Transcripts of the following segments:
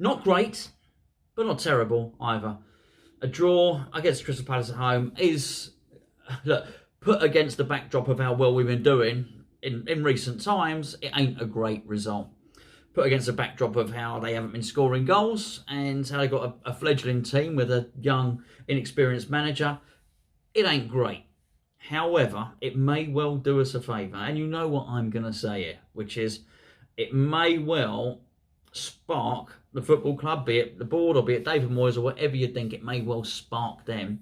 Not great, but not terrible either. A draw against Crystal Palace at home is, look, put against the backdrop of how well we've been doing in recent times, it ain't a great result. Put against the backdrop of how they haven't been scoring goals and how they got a fledgling team with a young, inexperienced manager, it ain't great. However, it may well do us a favour, and you know what I'm going to say here, which is it may well spark the football club, be it the board or be it David Moyes or whatever you think, it may well spark them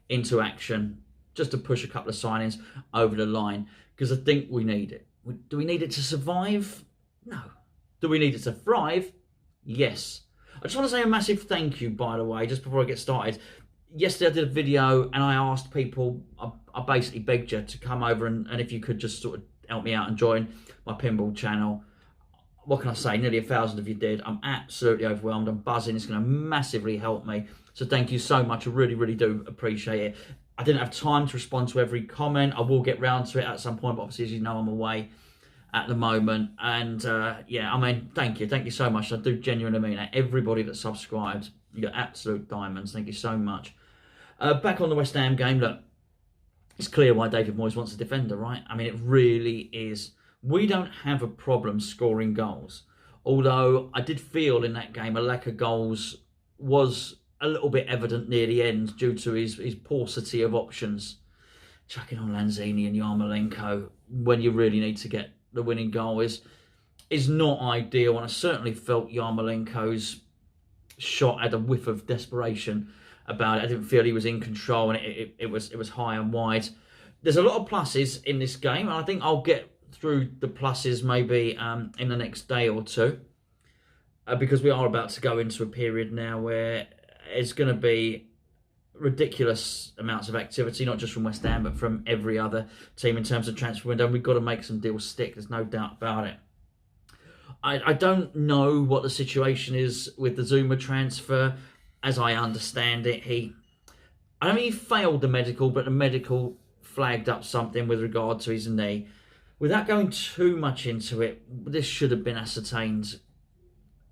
into action just to push a couple of signings over the line, because I think we need it. Do we need it to survive? No. Do we need it to thrive? Yes. I just want to say a massive thank you, by the way, just before I get started. Yesterday I did a video and I asked people, I basically begged you to come over and if you could just sort of help me out and join my pinball channel. What can I say? Nearly 1,000 of you did. I'm absolutely overwhelmed. I'm buzzing. It's going to massively help me. So thank you so much. I really, really do appreciate it. I didn't have time to respond to every comment. I will get round to it at some point, but obviously, as you know, I'm away at the moment. And yeah, I mean, thank you. Thank you so much. I do genuinely mean that. Everybody that subscribed, you're absolute diamonds. Thank you so much. Back on the West Ham game, look, it's clear why David Moyes wants a defender, right? I mean, it really is. We don't have a problem scoring goals. Although I did feel in that game a lack of goals was a little bit evident near the end due to his paucity of options. Chucking on Lanzini and Yarmolenko when you really need to get the winning goal is not ideal. And I certainly felt Yarmolenko's shot had a whiff of desperation about it. I didn't feel he was in control, and it was high and wide. There's a lot of pluses in this game, and I think I'll get through the pluses maybe in the next day or two, because we are about to go into a period now where it's going to be ridiculous amounts of activity, not just from West Ham but from every other team in terms of transfer window. We've got to make some deals stick, there's no doubt about it. I don't know what the situation is with the Zuma transfer. As I understand it, I don't mean he failed the medical, but the medical flagged up something with regard to his knee. Without going too much into it, this should have been ascertained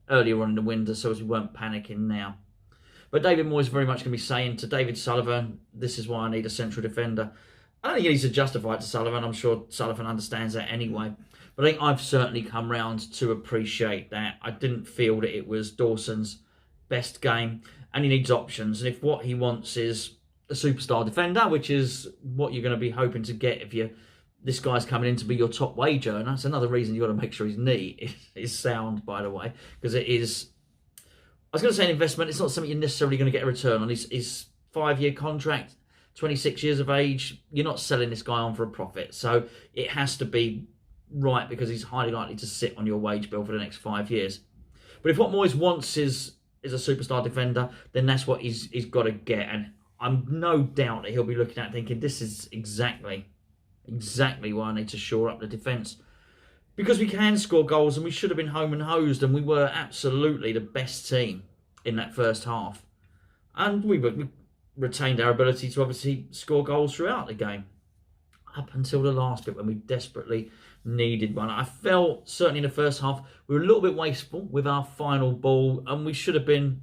earlier on in the window, so as we weren't panicking now. But David Moyes very much going to be saying to David Sullivan, this is why I need a central defender. I don't think he needs to justify it to Sullivan. I'm sure Sullivan understands that anyway. But I think I've certainly come round to appreciate that. I didn't feel that it was Dawson's best game, and he needs options. And if what he wants is a superstar defender, which is what you're going to be hoping to get if this guy's coming in to be your top wage earner, that's another reason you've got to make sure his knee is sound, by the way, because it is, I was going to say an investment. It's not something you're necessarily going to get a return on. His 5-year contract, 26 years of age, you're not selling this guy on for a profit. So it has to be right, because he's highly likely to sit on your wage bill for the next 5 years. But if what Moyes wants is a superstar defender, then that's what he's got to get. And I'm no doubt that he'll be looking at thinking, this is exactly why I need to shore up the defence. Because we can score goals, and we should have been home and hosed, and we were absolutely the best team in that first half. And we retained our ability to obviously score goals throughout the game, up until the last bit when we desperately needed one. I felt, certainly in the first half, we were a little bit wasteful with our final ball, and we should have been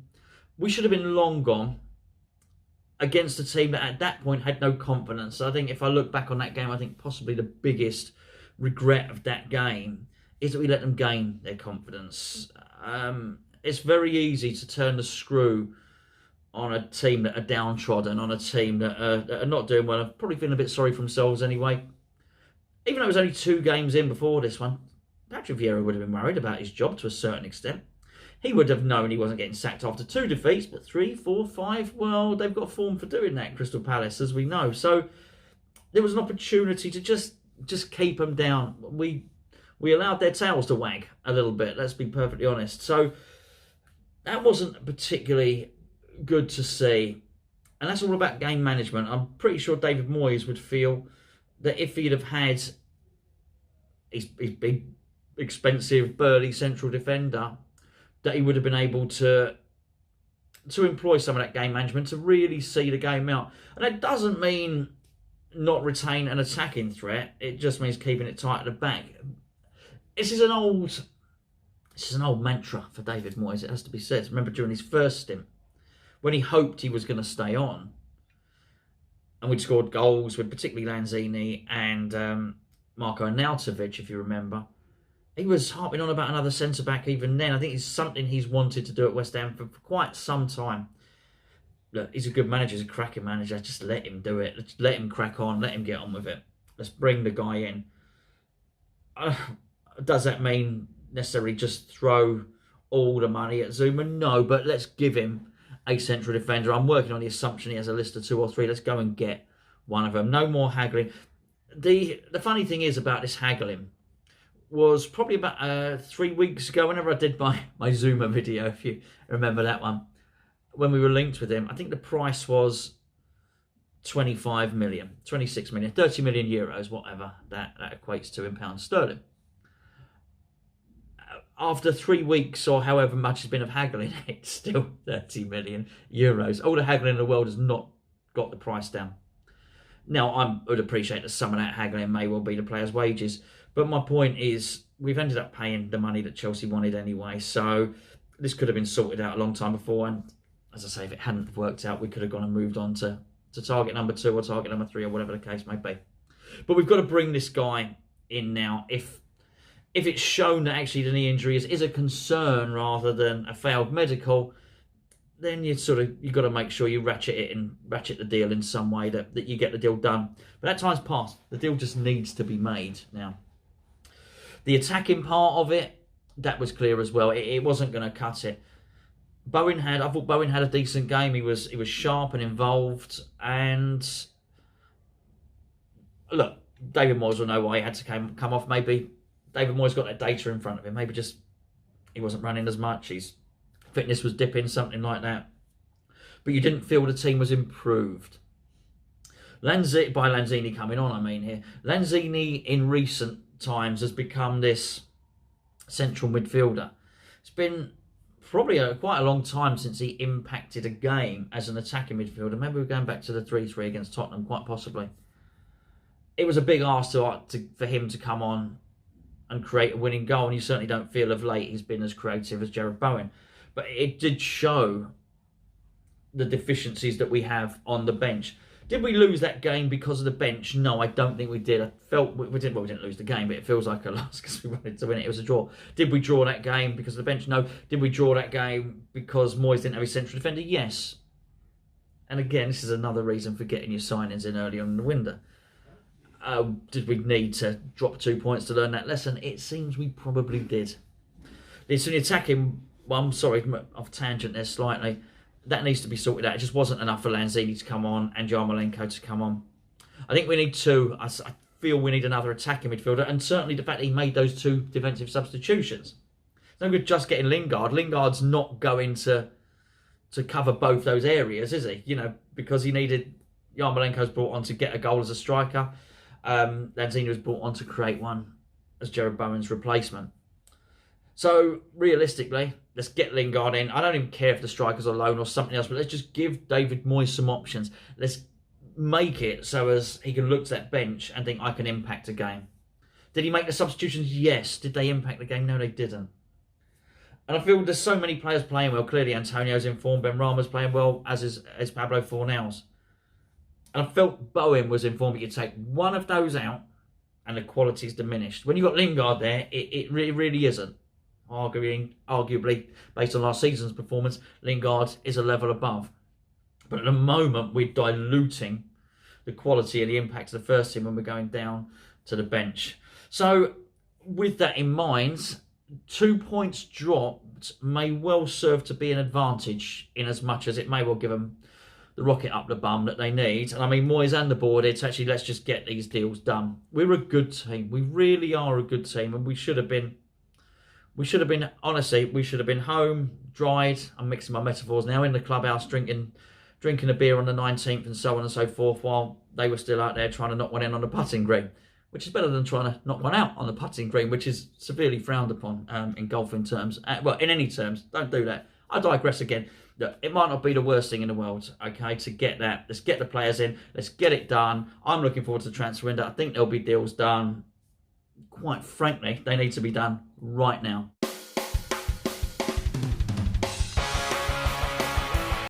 long gone against a team that at that point had no confidence. So I think if I look back on that game, I think possibly the biggest regret of that game is that we let them gain their confidence. It's very easy to turn the screw on a team that are downtrodden, on a team that are not doing well, and probably feeling a bit sorry for themselves anyway. Even though it was only 2 games in before this one, Patrick Vieira would have been worried about his job to a certain extent. He would have known he wasn't getting sacked after 2 defeats, but 3, 4, 5, well, they've got form for doing that, Crystal Palace, as we know. So there was an opportunity to just keep them down. We allowed their tails to wag a little bit, let's be perfectly honest. So that wasn't particularly good to see. And that's all about game management. I'm pretty sure David Moyes would feel that if he'd have had his big, expensive, burly central defender, that he would have been able to employ some of that game management to really see the game out. And that doesn't mean not retain an attacking threat. It just means keeping it tight at the back. This is an old This is an old mantra for David Moyes, it has to be said. Remember during his first stint, when he hoped he was going to stay on, and we'd scored goals with particularly Lanzini and Marko Arnautovic, if you remember, he was harping on about another centre-back even then. I think it's something he's wanted to do at West Ham for quite some time. Look, he's a good manager, he's a cracking manager. Just let him do it. Let's let him crack on, let him get on with it. Let's bring the guy in. Does that mean necessarily just throw all the money at Zuma? No, but let's give him a central defender. I'm working on the assumption he has a list of 2 or 3. Let's go and get one of them. No more haggling. The funny thing is about this haggling was probably about 3 weeks ago, whenever I did my Zuma video, if you remember that one, when we were linked with him. I think the price was 25 million, 26 million, 30 million euros, whatever that equates to in pounds sterling. After 3 weeks or however much has been of haggling, it's still 30 million euros. All the haggling in the world has not got the price down. Now, I would appreciate that some of that haggling may well be the players' wages, but my point is we've ended up paying the money that Chelsea wanted anyway, so this could have been sorted out a long time before, and as I say, if it hadn't worked out, we could have gone and moved on to target number 2 or target number 3 or whatever the case may be. But we've got to bring this guy in now. If it's shown that actually the knee injury is a concern rather than a failed medical, then you've got to make sure you ratchet the deal in some way that you get the deal done. But that time's passed. The deal just needs to be made now. The attacking part of it, that was clear as well. It wasn't going to cut it. I thought Bowen had a decent game. He was sharp and involved. And look, David Moyes will know why he had to come off. Maybe David Moyes got that data in front of him. Maybe just he wasn't running as much. His fitness was dipping, something like that. But you didn't feel the team was improved. By Lanzini coming on, I mean here. Lanzini in recent times has become this central midfielder. It's been probably quite a long time since he impacted a game as an attacking midfielder. Maybe we're going back to the 3-3 against Tottenham, quite possibly. It was a big ask for him to come on and create a winning goal, and you certainly don't feel of late he's been as creative as Jarrod Bowen. But it did show the deficiencies that we have on the bench. Did we lose that game because of the bench? No, I don't think we did. I felt we didn't lose the game, but it feels like a loss because we wanted to win it. It was a draw. Did we draw that game because of the bench? No. Did we draw that game because Moyes didn't have his central defender? Yes. And again, this is another reason for getting your signings in early on in the window. Did we need to drop 2 points to learn that lesson? It seems we probably did. It's an attacking one. Sorry, off tangent there slightly. That needs to be sorted out. It just wasn't enough for Lanzini to come on and Yarmolenko to come on. I think we need 2. I feel we need another attacking midfielder, and certainly the fact that he made those 2 defensive substitutions. It's no good just getting Lingard. Lingard's not going to cover both those areas, is he? Because he needed Yarmolenko's brought on to get a goal as a striker. Lanzini was brought on to create one as Jarrod Bowen's replacement. So, realistically, let's get Lingard in. I don't even care if the striker's on loan or something else, but let's just give David Moyes some options. Let's make it so as he can look to that bench and think, I can impact a game. Did he make the substitutions? Yes. Did they impact the game? No, they didn't. And I feel there's so many players playing well. Clearly, Antonio's in form. Benrahma's playing well, as is Pablo Fornals. And I felt Bowen was in form. You could take one of those out and the quality's diminished. When you've got Lingard there, it really isn't. Arguably, based on last season's performance, Lingard is a level above. But at the moment, we're diluting the quality and the impact of the first team when we're going down to the bench. So, with that in mind, 2 points dropped may well serve to be an advantage, in as much as it may well give them the rocket up the bum that they need. And I mean, Moyes and the board, it's actually, let's just get these deals done. We're a good team. We really are a good team, and we should have been, honestly, we should have been home, dried. I'm mixing my metaphors now, in the clubhouse, drinking a beer on the 19th and so on and so forth, while they were still out there trying to knock one in on the putting green, which is better than trying to knock one out on the putting green, which is severely frowned upon in golfing terms. Well, in any terms, don't do that. I digress again. Look, it might not be the worst thing in the world, okay, to get that. Let's get the players in. Let's get it done. I'm looking forward to the transfer window. I think there'll be deals done. Quite frankly, they need to be done right now.